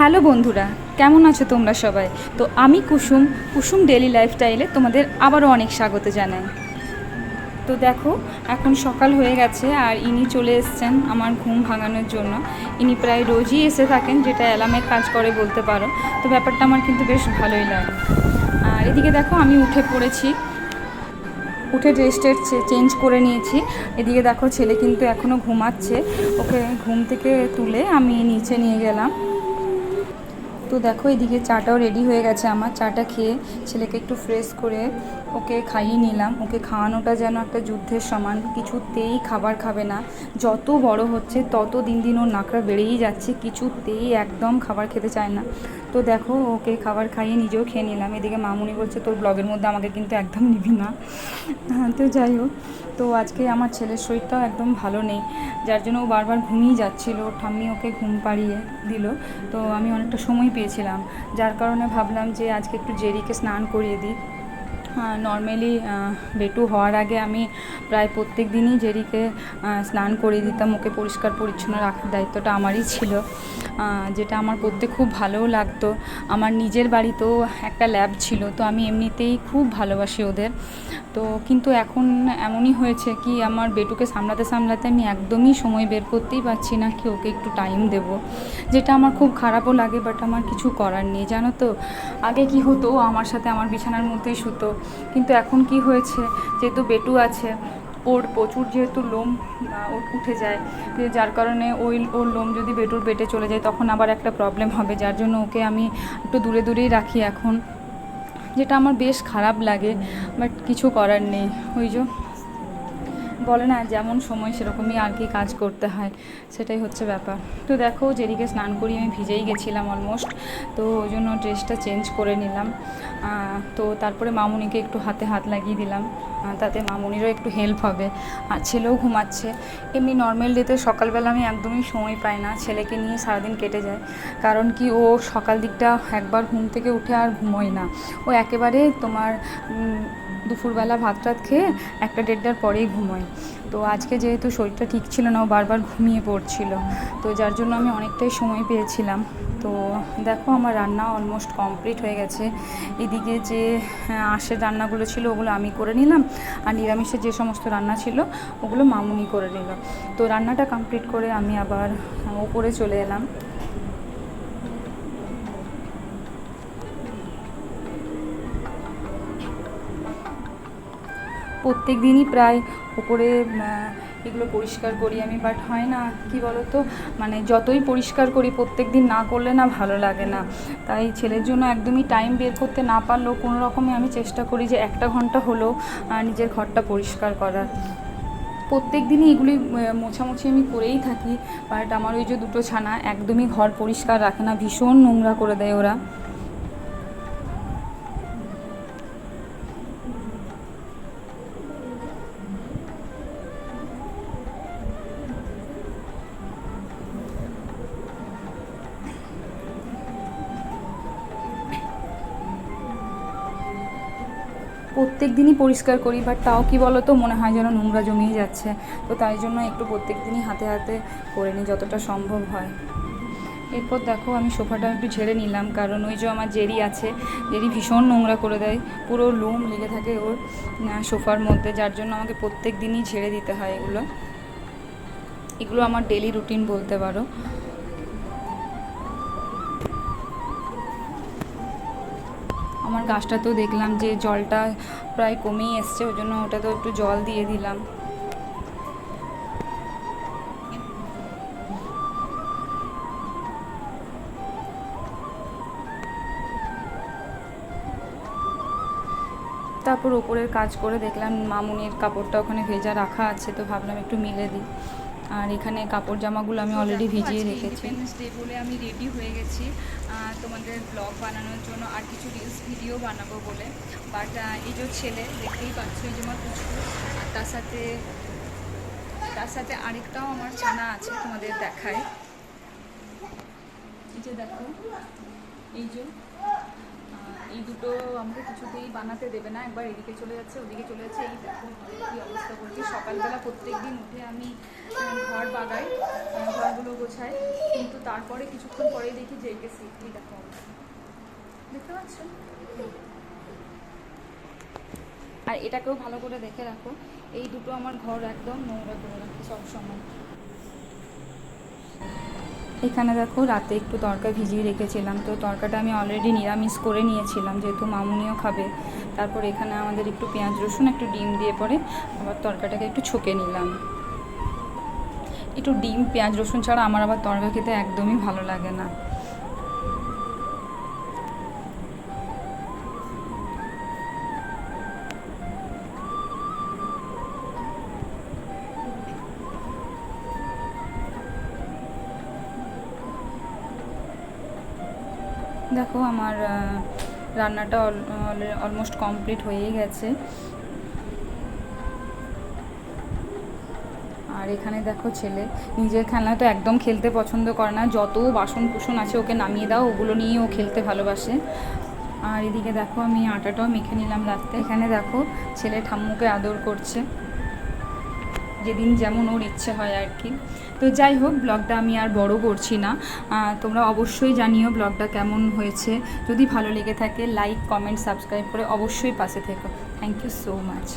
Hello বন্ধুরা, কেমন আছো তোমরা সবাই? তো আমি কুসুম, কুসুম ডেলি লাইফস্টাইলে তোমাদের আবারও অনেক স্বাগত জানাই। তো দেখো, এখন সকাল হয়ে গেছে আর ইনি চলে এসছেন আমার ঘুম ভাঙানোর জন্য। ইনি প্রায় রোজই এসে থাকেন, যেটা অ্যালার্মের কাজ করে বলতে পারো। তো ব্যাপারটা আমার কিন্তু বেশ ভালোই লাগে। আর এদিকে দেখো, আমি উঠে পড়েছি, উঠে ড্রেস চেঞ্জ করে নিয়েছি। এদিকে দেখো, ছেলে কিন্তু এখনও ঘুমাচ্ছে। ওকে ঘুম থেকে তুলে আমি নিচে নিয়ে গেলাম। তো দেখো, এদিকে চাটাও রেডি হয়ে গেছে আমার। চাটা খেয়ে ছেলেকে একটু ফ্রেশ করে ওকে খাইয়ে নিলাম। ওকে খাওয়ানোটা যেন একটা যুদ্ধের সমান, কিছুতেই খাবার খাবে না। যত বড় হচ্ছে তত দিন দিন ওর নাকড়া বেড়েই যাচ্ছে, কিছুতেই একদম খাবার খেতে চায় না। তো দেখো, ওকে খাবার খাইয়ে নিজেও খেয়ে নিলাম। এদিকে মামুনি বলছে তোর ব্লগের মধ্যে আমাকে কিন্তু একদম নিবি না। তো যাই হোক, তো আজকে আমার ছেলের শরীরটাও একদম ভালো নেই, যার জন্য ও বারবার ঘুমিয়ে যাচ্ছিলো। ঠাম্মি ওকে ঘুম পাড়িয়ে দিল। তো আমি অনেকটা সময় পেয়েছিলাম, যার কারণে ভাবলাম যে আজকে একটু জেরিকে স্নান করিয়ে দিই। নর্মালি বেটু হওয়ার আগে আমি প্রায় প্রত্যেক দিনই জেরিকে স্নান করিয়ে দিতাম। ওকে পরিষ্কার পরিচ্ছন্ন রাখার দায়িত্বটা আমারই ছিল, যেটা আমার করতে খুব ভালোও লাগতো। আমার নিজের বাড়িতেও একটা ল্যাব ছিল, তো আমি এমনিতেই খুব ভালোবাসি ওদের। তো কিন্তু এখন এমনই হয়েছে কি, আমার বেটুকে সামলাতে সামলাতে আমি একদমই সময় বের করতেই পারছি না কি ওকে একটু টাইম দেব, যেটা আমার খুব খারাপও লাগে। বাট আমার কিছু করার নেই, জানো তো। আগে কি হতো, আমার সাথে আমার বিছানার মধ্যেই শুতো, কিন্তু এখন কি হয়েছে, যেহেতু বেটু আছে, ওর প্রচুর যেহেতু লোম উঠে যায়, যার কারণে ওর লোম যদি বেটুর পেটে চলে যায় তখন আবার একটা প্রবলেম হবে। যার জন্য ওকে আমি একটু দূরে দূরেই রাখি এখন, যেটা আমার বেশ খারাপ লাগে। বাট কিছু করার নেই, ওই যে বলে না, যেমন সময় সেরকমই আর কি কাজ করতে হয়, সেটাই হচ্ছে ব্যাপার। তো দেখো, জেরিকে স্নান করি আমি ভিজেই গেছিলাম অলমোস্ট, তো ওই জন্য ড্রেসটা চেঞ্জ করে নিলাম। তো তারপরে মামুনিকে একটু হাতে হাত লাগিয়ে দিলাম, তাতে মামুনিরও একটু হেল্প হবে। আর ছেলেও ঘুমাচ্ছে। এমনি নর্মাল ডেতে সকালবেলা আমি একদমই সময় পাই না, ছেলেকে নিয়ে সারাদিন কেটে যায়। কারণ কি, ও সকাল দিকটা একবার ঘুম থেকে উঠে আর ঘুমোয় না। ও একেবারে তোমার দুপুরবেলা ভাত টাত খেয়ে 1-1:30টার পরেই ঘুমোয়। তো আজকে যেহেতু শরীরটা ঠিক ছিল না, ও বারবার ঘুমিয়ে পড়ছিল, তো যার জন্য আমি অনেকটাই সময় পেয়েছিলাম। তো দেখো, আমার রান্না অলমোস্ট কমপ্লিট হয়ে গেছে। এদিকে যে আঁশের রান্নাগুলো ছিল ওগুলো আমি করে নিলাম, আর নিরামিষের যে সমস্ত রান্না ছিল ওগুলো মামুনি করে নিল। তো রান্নাটা কমপ্লিট করে আমি আবার ওপরে চলে এলাম। প্রত্যেক দিনই প্রায় উপরে এগুলো পরিষ্কার করি আমি, বাট হয় না, কি বলো তো, মানে যতই পরিষ্কার করি প্রত্যেক দিন না করলে না ভালো লাগে না। তাই ছেলের জন্য একদমই টাইম বের করতে না পারলেও কোনো রকমে আমি চেষ্টা করি যে 1 ঘন্টা হলেও নিজের ঘরটা পরিষ্কার করার। প্রত্যেক দিনই এগুলি মোছামুছি আমি করেই থাকি। বাট আমার ওই যে 2টো ছানা একদমই ঘর পরিষ্কার রাখে না, ভীষণ নোংরা করে দেয় ওরা। প্রত্যেক দিনই পরিষ্কার করি, বাট তাও কি বলো তো, মনে হয় যেন নোংরা জমিয়ে যাচ্ছে। তো তাই জন্য একটু প্রত্যেক দিনই হাতে হাতে করে নিই যতটা সম্ভব হয়। এরপর দেখো, আমি সোফাটা একটু ঝেড়ে নিলাম, কারণ ওই যে আমার জেরি আছে, জেরি ভীষণ নোংরা করে দেয়, পুরো লোম লেগে থাকে ওর সোফার মধ্যে, যার জন্য আমাকে প্রত্যেক দিনই ঝেড়ে দিতে হয় এগুলো। এগুলো আমার ডেলি রুটিন বলতে পারো। আমার গাছটাতেও দেখলাম যে জলটা প্রায় কমেই এসছে, ওই জন্য ওটাতেও একটু জল দিয়ে দিলাম। তারপর ওপরের কাজ করে দেখলাম মামুনির কাপড়টা ওখানে ভেজা রাখা আছে, তো ভাবলাম একটু মিলে দিই। আর এখানে কাপড় জামাগুলো আমি অলরেডি ভিজিয়ে রেখেছি। ইন্ডিপেন্ডেন্স ডে বলে আমি রেডি হয়ে গেছি তোমাদের ব্লগ বানানোর জন্য, আর কিছু রিলস ভিডিও বানাবো বলে। বাট এই যে ছেলে দেখতেই পাচ্ছ, এই যে আমার পুচকু, আর তার সাথে আরেকটাও আমার ছানা আছে, তোমাদের দেখায়। এই যে দেখো, এই যে এই দুটো আমাকে কিছুতেই বানাতে দেবে না, একবার এদিকে চলে যাচ্ছে ওদিকে চলে যাচ্ছে। এই দেখো কী অবস্থা করছি। সকালবেলা প্রত্যেক দিন উঠে আমি ঘর বাগাই, ঘরগুলো গোছাই, কিন্তু তারপরে কিছুক্ষণ পরেই দেখি যে গেছি। এই দেখো অবস্থা, দেখতে পাচ্ছ? আর এটাকেও ভালো করে দেখে রাখো, এই দুটো আমার ঘর একদম নোংরা করে রাখি সবসময়। এখানে দেখো রাতে একটু তরকা ভিজিয়ে রেখেছিলাম, তো তরকাটা আমি অলরেডি নিরামিষ করে নিয়েছিলাম যেহেতু মামুনিও খাবে। তারপর এখানে আমাদের একটু পেঁয়াজ রসুন একটু ডিম দিয়ে পরে আবার তরকাটাকে একটু ছকে নিলাম। একটু ডিম পেঁয়াজ রসুন ছাড়া আমার আবার তরকা খেতে একদমই ভালো লাগে না। দেখো আমার রান্নাটা অলমোস্ট কমপ্লিট হয়ে গেছে। আর এখানে দেখো ছেলে নিজের খেলনা তো একদম খেলতে পছন্দ করে না, যত বাসন কুসন আছে ওকে নামিয়ে দাও, ওগুলো নিয়ে ও খেলতে ভালোবাসে। আর এদিকে দেখো আমি আটাটাও মেখে নিলাম রাত্রে। এখানে দেখো ছেলে ঠাম্মুকে আদর করছে, যেদিন যেমন ওর ইচ্ছে হয় আর কি। তো যাই হোক, ব্লগটা আমি আর বড় করছি না, তোমরা অবশ্যই জানিও ব্লগটা কেমন হয়েছে। যদি ভালো লেগে থাকে লাইক কমেন্ট সাবস্ক্রাইব করে অবশ্যই পাশে থেকো। Thank you so much.